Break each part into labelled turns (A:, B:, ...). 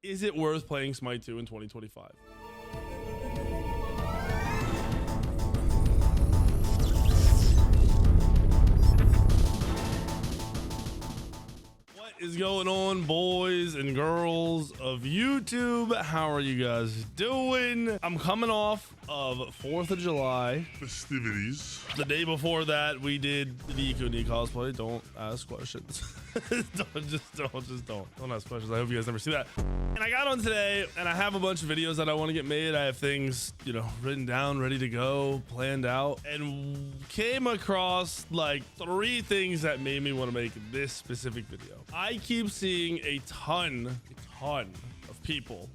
A: Is it worth playing Smite 2 in 2025? What is going on, boys and girls of YouTube? How are you guys doing? I'm coming off of 4th of July
B: festivities.
A: The day before that, we did the Ikuni cosplay. Don't ask questions. Don't ask questions. I hope you guys never see that. And I got on today, and I have a bunch of videos that I want to get made. I have things, you know, written down, ready to go, planned out, and came across like 3 things that made me want to make this specific video. I keep seeing a ton of people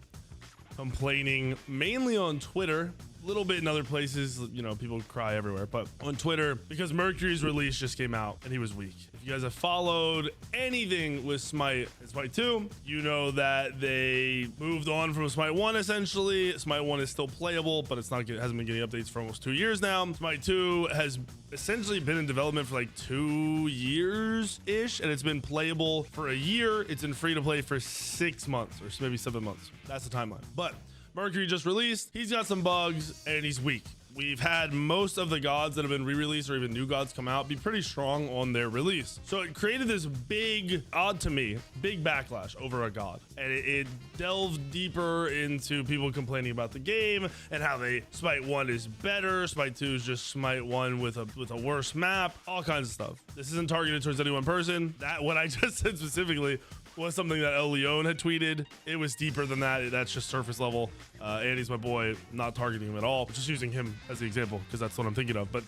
A: complaining, mainly on Twitter, a little bit in other places, you know, people cry everywhere, but on Twitter, because Mercury's release just came out and he was weak. If you guys have followed anything with Smite and Smite 2, you know that they moved on from Smite 1 essentially. Smite 1 is still playable, but hasn't been getting updates for almost 2 years now. Smite 2 has essentially been in development for like 2 years-ish, and it's been playable for a year. It's been free to play for 6 months, or maybe 7 months. That's the timeline. But Mercury just released. He's got some bugs and he's weak. We've had most of the gods that have been re-released or even new gods come out be pretty strong on their release. So it created this big, odd to me, big backlash over a god. And it delved deeper into people complaining about the game and how Smite 1 is better. Smite 2 is just Smite 1 with a worse map, all kinds of stuff. This isn't targeted towards any one person. That, what I just said specifically, was something that El Leon had tweeted. It was deeper than that. That's just surface level. Andy's my boy, not targeting him at all, just using him as the example because that's what I'm thinking of. But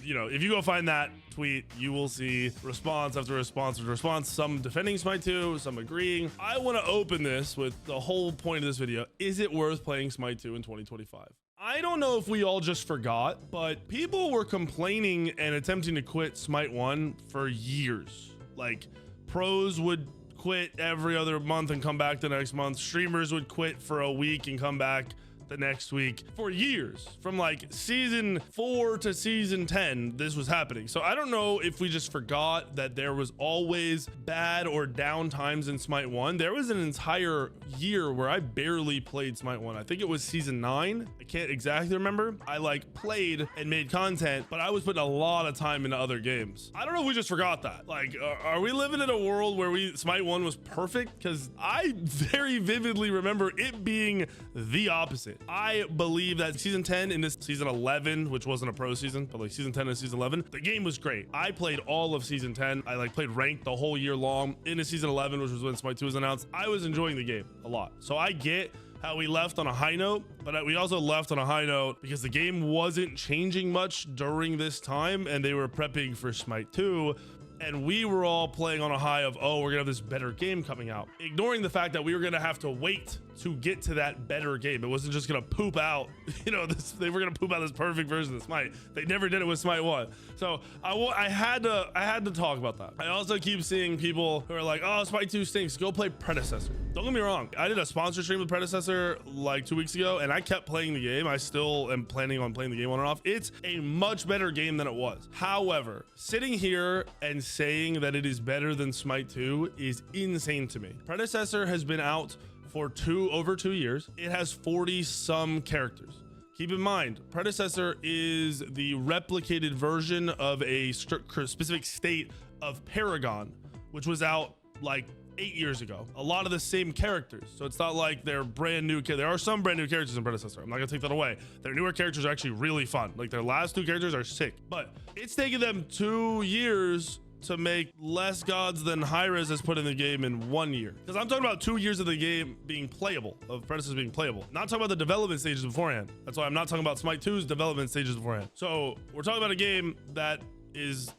A: you know, if you go find that tweet, you will see response after response after response, some defending Smite 2, some agreeing. I want to open this with the whole point of this video. Is it worth playing Smite 2 in 2025? I don't know if we all just forgot, but people were complaining and attempting to quit Smite 1 for years. Like, pros would quit every other month and come back the next month. Streamers would quit for a week and come back the next week. For years, from like season 4 to season 10, this was happening. So I don't know if we just forgot that there was always bad or down times in Smite 1. There was an entire year where I barely played Smite 1. I think it was season 9. I can't exactly remember. I like played and made content, but I was putting a lot of time into other games. I don't know if we just forgot that. Like, are we living in a world where Smite 1 was perfect? Because I very vividly remember it being the opposite. I believe that season 10 in this season 11, which wasn't a pro season, but like season 10 and season 11, the game was great. I played all of season 10. I like played ranked the whole year long. Into season 11, which was when Smite 2 was announced, I was enjoying the game a lot. So I get how we left on a high note, but we also left on a high note because the game wasn't changing much during this time and they were prepping for Smite 2. And we were all playing on a high of, oh, we're gonna have this better game coming out, ignoring the fact that we were gonna have to wait to get to that better game. It wasn't just gonna poop out, you know, they were gonna poop out this perfect version of Smite. They never did it with Smite 1. So I had to talk about that. I also keep seeing people who are like, oh, Smite 2 stinks, go play Predecessor. Don't get me wrong, I did a sponsor stream with Predecessor like 2 weeks ago, and I kept playing the game. I still am planning on playing the game on and off. It's a much better game than it was. However, sitting here and saying that it is better than Smite 2 is insane to me. Predecessor has been out for over 2 years. It has 40 some characters. Keep in mind, Predecessor is the replicated version of a specific state of Paragon, which was out like 8 years ago. A lot of the same characters, so it's not like they're brand new. There are some brand new characters in Predecessor. I'm not gonna take that away. Their newer characters are actually really fun. Like, their last 2 characters are sick, but it's taken them 2 years to make less gods than Hi-Rez has put in the game in 1 year. Because I'm talking about 2 years of the game being playable, of Predecessor being playable. Not talking about the development stages beforehand. That's why I'm not talking about Smite 2's development stages beforehand. So we're talking about a game that is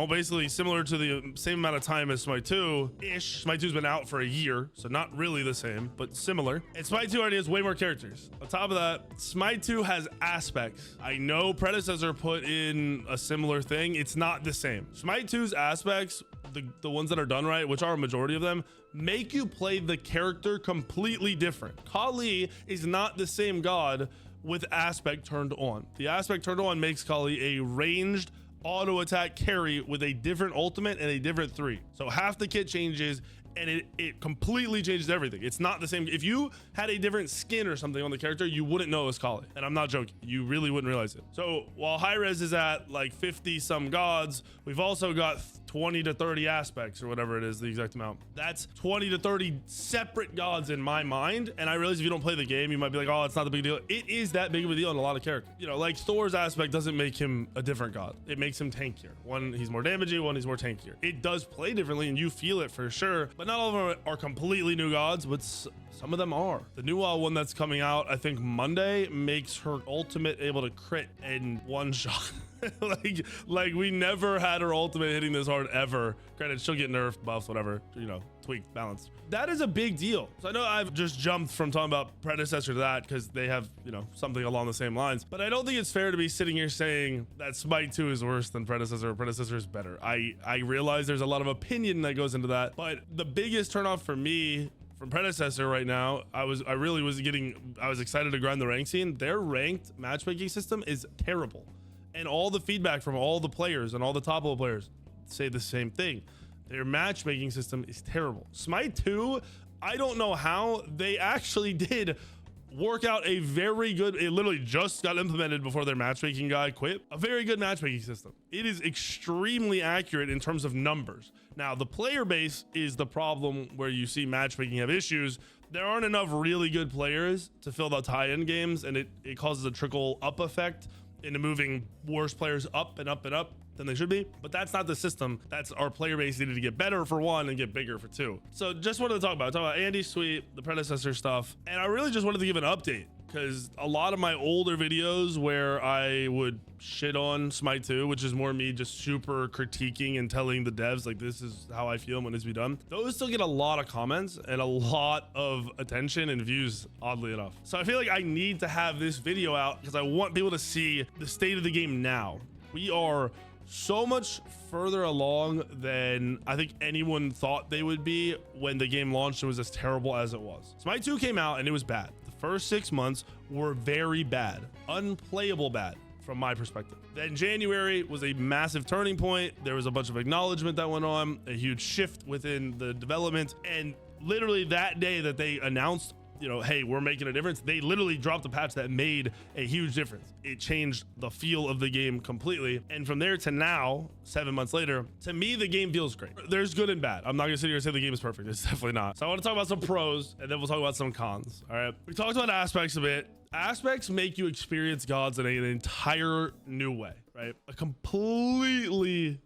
A: basically similar to the same amount of time as Smite 2-ish. Smite 2's been out for a year, so not really the same, but similar. And Smite 2 already has way more characters. On top of that, Smite 2 has aspects. I know Predecessor put in a similar thing. It's not the same. Smite 2's aspects, the ones that are done right, which are a majority of them, make you play the character completely different. Kali is not the same god with aspect turned on. The aspect turned on makes Kali a ranged auto attack carry with a different ultimate and a different 3. So half the kit changes and it completely changes everything. It's not the same. If you had a different skin or something on the character, you wouldn't know it was Kali, and I'm not joking. You really wouldn't realize it. So while high res is at like 50 some gods, we've also got 20 to 30 aspects or whatever it is, the exact amount. That's 20 to 30 separate gods in my mind. And I realize if you don't play the game, you might be like, oh, it's not the big deal. It is that big of a deal in a lot of characters. You know, like Thor's aspect doesn't make him a different god. It makes him tankier. One, he's more damaging, one, he's more tankier. It does play differently and you feel it for sure, but not all of them are completely new gods, but some of them are. The new one that's coming out, I think Monday, makes her ultimate able to crit in one shot. like we never had her ultimate hitting this hard ever. Granted, she'll get nerfed, buffs, whatever, you know, tweaked, balanced. That is a big deal. So I know I've just jumped from talking about Predecessor to that because they have, you know, something along the same lines, but I don't think it's fair to be sitting here saying that Smite 2 is worse than Predecessor or Predecessor is better. I realize there's a lot of opinion that goes into that, but the biggest turnoff for me from Predecessor right now, I was excited to grind the rank scene. Their ranked matchmaking system is terrible. And all the feedback from all the players and all the top level players say the same thing. Their matchmaking system is terrible. Smite 2, I don't know how they actually did work out a very good, it literally just got implemented before their matchmaking guy quit, a very good matchmaking system. It is extremely accurate in terms of numbers. Now, the player base is the problem where you see matchmaking have issues. There aren't enough really good players to fill the tie-in games, and it causes a trickle up effect into moving worse players up and up and up than they should be. But that's not the system. That's our player base needed to get better for one and get bigger for two. So just wanted to talk about Andy's Suite, the Predecessor stuff. And I really just wanted to give an update because a lot of my older videos where I would shit on Smite 2, which is more me just super critiquing and telling the devs like this is how I feel when it's be done, those still get a lot of comments and a lot of attention and views, oddly enough. So I feel like I need to have this video out because I want people to see the state of the game now. We are so much further along than I think anyone thought they would be when the game launched. It was as terrible as it was. Smite 2 came out and it was bad. The first 6 months were very bad, unplayable bad from my perspective. Then January was a massive turning point. There was a bunch of acknowledgement that went on, a huge shift within the development, and literally that day that they announced, you know, hey, we're making a difference, they literally dropped a patch that made a huge difference. It changed the feel of the game completely. And from there to now, 7 months later, to me, the game feels great. There's good and bad. I'm not gonna sit here and say the game is perfect. It's definitely not. So I want to talk about some pros and then we'll talk about some cons. All right. We talked about aspects a bit. Aspects make you experience gods in an entire new way, right? A completely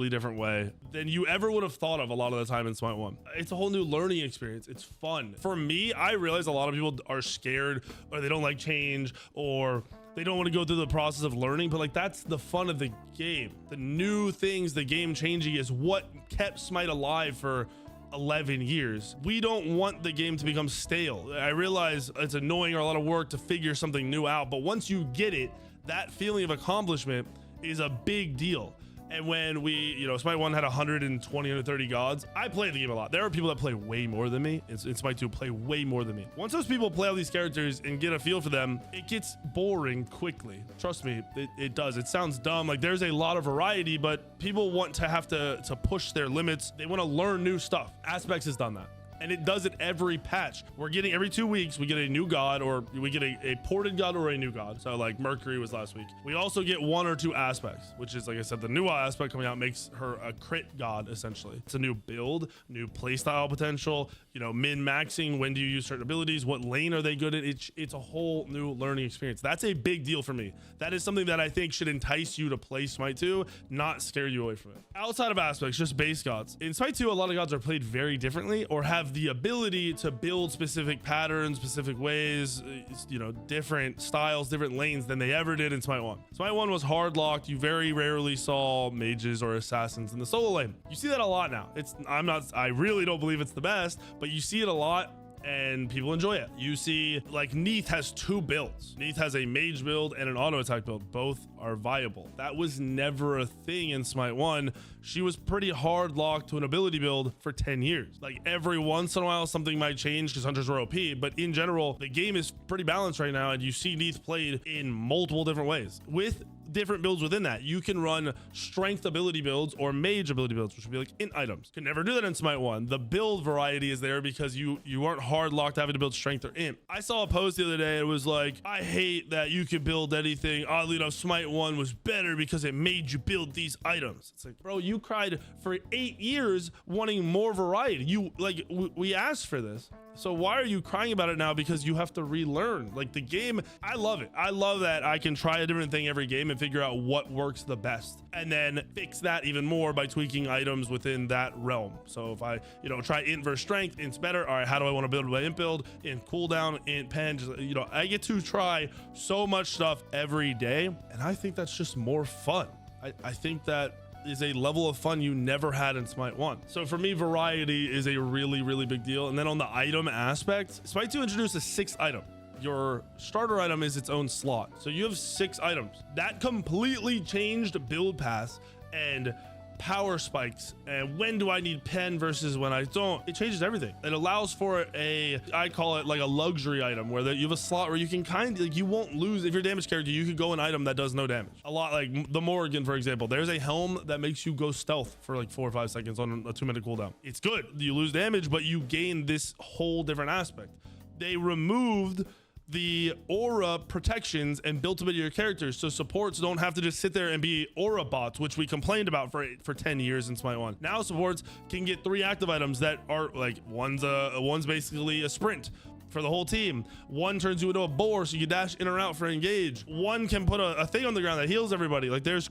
A: different way than you ever would have thought of a lot of the time in Smite 1. It's a whole new learning experience. It's fun. For me, I realize a lot of people are scared or they don't like change or they don't want to go through the process of learning, but like that's the fun of the game. The new things, the game changing is what kept Smite alive for 11 years. We don't want the game to become stale. I realize it's annoying or a lot of work to figure something new out, but once you get it, that feeling of accomplishment is a big deal. And when we, you know, Smite 1 had 120, 130 gods, I played the game a lot. There are people that play way more than me. In Smite 2 play way more than me. Once those people play all these characters and get a feel for them, it gets boring quickly. Trust me, it does. It sounds dumb. Like there's a lot of variety, but people want to have to push their limits. They want to learn new stuff. Aspects has done that. And it does it every patch. We're getting every 2 weeks, we get a new god or we get a ported god or a new god. So like Mercury was last week. We also get 1 or 2 aspects, which is, like I said, the new aspect coming out makes her a crit god, essentially. It's a new build, new playstyle potential, you know, min-maxing, when do you use certain abilities, what lane are they good at? It's a whole new learning experience. That's a big deal for me. That is something that I think should entice you to play Smite 2, not scare you away from it. Outside of aspects, just base gods. In Smite 2, a lot of gods are played very differently or have the ability to build specific patterns, specific ways, you know, different styles, different lanes than they ever did in Smite 1. Smite 1 was hard locked. You very rarely saw mages or assassins in the solo lane. You see that a lot now. I really don't believe it's the best, but you see it a lot. and people enjoy it. You see, like, Neith has 2 builds. Neith has a mage build and an auto attack build. Both are viable. That was never a thing in Smite 1. She was pretty hard locked to an ability build for 10 years. Like, every once in a while something might change because hunters were OP, but in general the game is pretty balanced right now, and you see Neith played in multiple different ways with different builds within that. You can run strength ability builds or mage ability builds, which would be like int items. Could never do that in Smite 1. The build variety is there because you aren't hard locked having to build strength or int. I saw a post the other day. It was like, I hate that you could build anything. Oddly enough, Smite 1 was better because it made you build these items. It's like, bro, you cried for 8 years wanting more variety. You like, we asked for this. So why are you crying about it now? Because you have to relearn. Like, the game, I love it. I love that I can try a different thing every game and figure out what works the best, and then fix that even more by tweaking items within that realm. So if I, try int versus strength, int's better. All right, how do I want to build my int build? Int cooldown, int pen, just, I get to try so much stuff every day, and I think that's just more fun. I think that is a level of fun you never had in Smite 1. So for me, variety is a really, really big deal. And then on the item aspect, Smite 2 introduced a 6th item. Your starter item is its own slot. So you have 6 items. That completely changed build paths and power spikes, and when do I need pen versus when I don't. It changes everything. It allows for I call it like a luxury item, where you have a slot where you can you won't lose. If you're a damage character, you could go an item that does no damage. A lot like the Morrigan, for example. There's a helm that makes you go stealth for like 4 or 5 seconds on a 2-minute cooldown. It's good. You lose damage, but you gain this whole different aspect. They removed the aura protections and built them into your characters, so supports don't have to just sit there and be aura bots, which we complained about for 10 years in Smite 1. Now supports can get 3 active items that are like, one's basically a sprint for the whole team. One turns you into a boar, so you dash in or out for engage. One can put a thing on the ground that heals everybody. Like, there's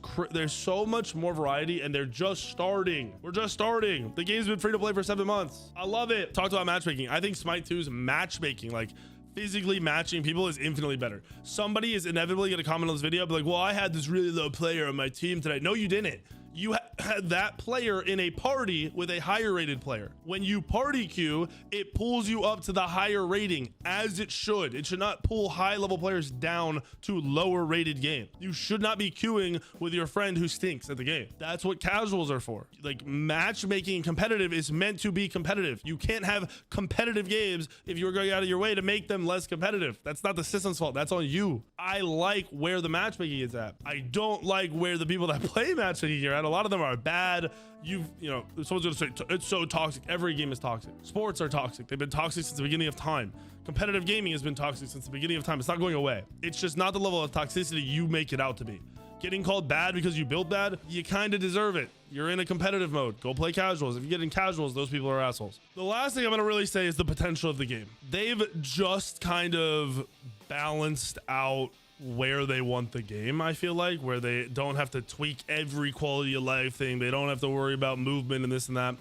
A: so much more variety, and they're just starting. We're just starting. The game's been free to play for 7 months. I love it. Talked about matchmaking. I think Smite 2's matchmaking, like physically matching people, is infinitely better. Somebody is inevitably going to comment on this video, be like, well, I had this really low player on my team today. No, you didn't. You had that player in a party with a higher rated player. When you party queue, it pulls you up to the higher rating, as it should. It should not pull high level players down to lower rated game. You should not be queuing with your friend who stinks at the game. That's what casuals are for. Like, matchmaking competitive is meant to be competitive. You can't have competitive games if you're going out of your way to make them less competitive. That's not the system's fault. That's on you. I like where the matchmaking is at. I don't like where the people that play matchmaking are at. A lot of them are bad. Someone's gonna say it's so toxic. Every game is toxic. Sports are toxic. They've been toxic since the beginning of time. Competitive gaming has been toxic since the beginning of time. It's not going away. It's just not the level of toxicity you make it out to be. Getting called bad because you build bad, you kind of deserve it. You're in a competitive mode. Go play casuals. If you get in casuals, those people are assholes. The last thing I'm gonna really say is the potential of the game. They've just kind of balanced out where they want the game, I feel like, where they don't have to tweak every quality of life thing. They don't have to worry about movement and this and that.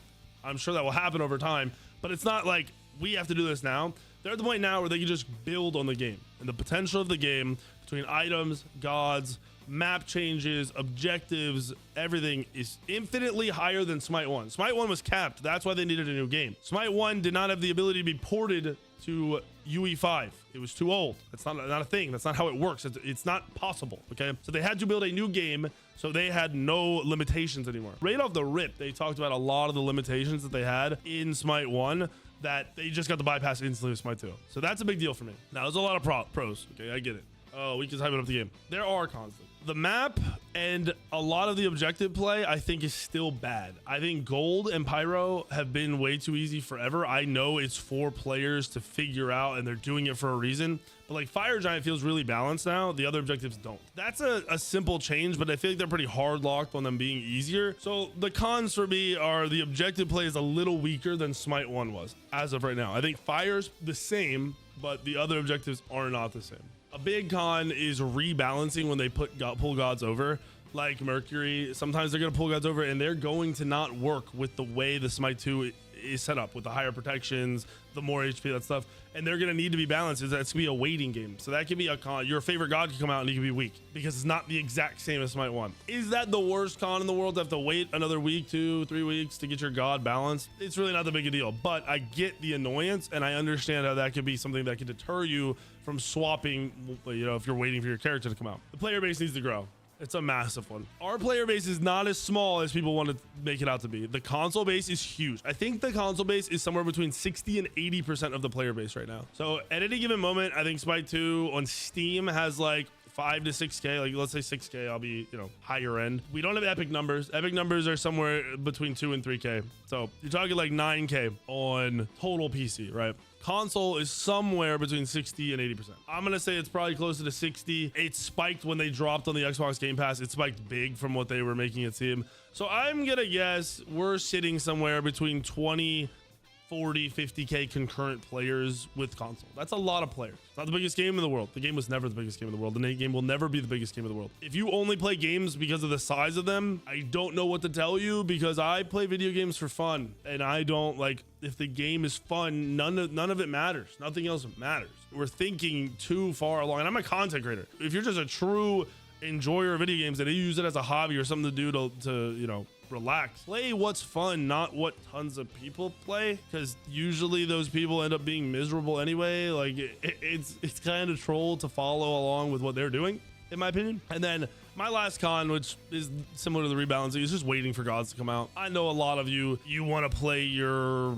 A: I'm sure that will happen over time, but it's not like we have to do this now. They're at the point now where they can just build on the game, and the potential of the game between items, gods, map changes, objectives, everything is infinitely higher than Smite 1. Smite 1 was capped. That's why they needed a new game. Smite 1 did not have the ability to be ported to UE5. It was too old. That's not a thing. That's not how it works. It's not possible. Okay, so they had to build a new game, so they had no limitations anymore. Right off the rip, they talked about a lot of the limitations that they had in Smite 1 that they just got to bypass instantly with Smite 2. So that's a big deal for me. Now, there's a lot of pros. Okay, I get it. Oh, we can hype it up the game. There are cons. The map and a lot of the objective play, I think, is still bad. I think Gold and Pyro have been way too easy forever. I know it's for players to figure out, and they're doing it for a reason. But like, Fire Giant feels really balanced now. The other objectives don't. That's a simple change, but I feel like they're pretty hard locked on them being easier. So the cons for me are the objective play is a little weaker than Smite 1 was as of right now. I think Fire's the same, but the other objectives are not the same. A big con is rebalancing when they pull gods over, like Mercury. Sometimes they're going to pull gods over, and they're going to not work with the way the Smite 2 is set up with the higher protections, the more HP, that stuff, and they're gonna need to be balanced. That's gonna be a waiting game, so that could be a con. Your favorite god could come out and he could be weak because it's not the exact same as Smite 1. Is that the worst con in the world to have to wait another week, 2-3 weeks to get your god balanced? It's really not that big a deal, but I get the annoyance and I understand how that could be something that could deter you from swapping, you know, if you're waiting for your character to come out. The player base needs to grow. It's a massive one. Our player base is not as small as people want to make it out to be. The console base is huge. I think the console base is somewhere between 60 and 80% of the player base right now. So at any given moment, I think Smite 2 on Steam has like 5 to 6K, like let's say 6K, I'll be, you know, higher end. We don't have epic numbers. Epic numbers are somewhere between 2 and 3K. So you're talking like 9K on total PC, right? Console is somewhere between 60 and 80%. I'm gonna say it's probably closer to 60. It spiked when they dropped on the Xbox Game Pass. It spiked big from what they were making it seem. So I'm gonna guess we're sitting somewhere between 20, 40, 50K concurrent players with console. That's a lot of players. It's not the biggest game in the world. The game was never the biggest game in the world. The game will never be the biggest game in the world. If you only play games because of the size of them, I don't know what to tell you, because I play video games for fun, and I don't like, if the game is fun, none of it matters. Nothing else matters. We're thinking too far along, and I'm a content creator. If you're just a true enjoyer of video games and you use it as a hobby or something to do to you know, relax, play what's fun, not what tons of people play, because usually those people end up being miserable anyway. Like it's kind of troll to follow along with what they're doing, in my opinion. And then my last con, which is similar to the rebalancing, is just waiting for gods to come out. I know a lot of you want to play your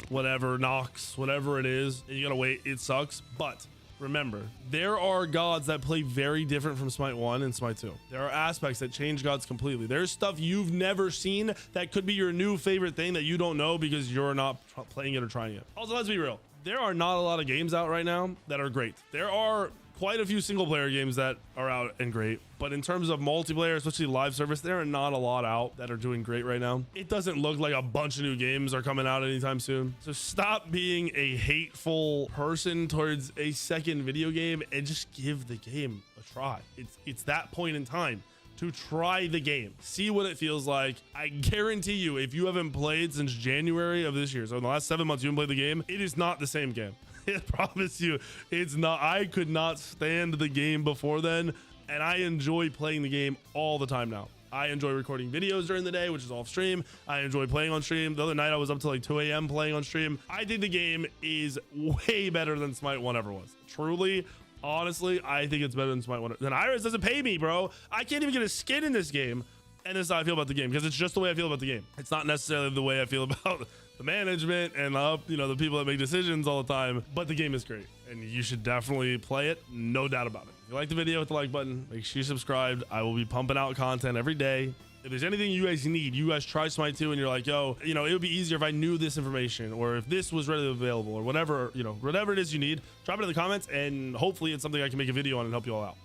A: whatever Nox, whatever it is, and you gotta wait. It sucks, but remember, there are gods that play very different from Smite 1 and Smite 2. There are aspects that change gods completely. There's stuff you've never seen that could be your new favorite thing that you don't know because you're not playing it or trying it. Also, let's be real. There are not a lot of games out right now that are great. There are quite a few single player games that are out and great, but in terms of multiplayer, especially live service, there are not a lot out that are doing great right now. It doesn't look like a bunch of new games are coming out anytime soon. So stop being a hateful person towards a second video game and just give the game a try. It's that point in time to try the game, see what it feels like. I guarantee you, if you haven't played since January of this year, so in the last 7 months you haven't played the game, it is not the same game. I promise you, it's not. I could not stand the game before then, and I enjoy playing the game all the time now. I enjoy recording videos during the day, which is off stream. I enjoy playing on stream. The other night I was up till like 2 a.m. playing on stream. I think the game is way better than Smite 1 ever was. Truly, honestly, I think it's better than Smite 1. Then Iris doesn't pay me, bro. I can't even get a skin in this game, and this is how I feel about the game, because it's just the way I feel about the game. It's not necessarily the way I feel about the management and you know, the people that make decisions all the time, but the game is great and you should definitely play it, no doubt about it. If you like the video, hit the like button, make sure you subscribed. I will be pumping out content every day. If there's anything you guys need, you guys try Smite 2 and you're like, yo, you know, it would be easier if I knew this information, or if this was readily available, or whatever, you know, whatever it is you need, drop it in the comments, and hopefully it's something I can make a video on and help you all out.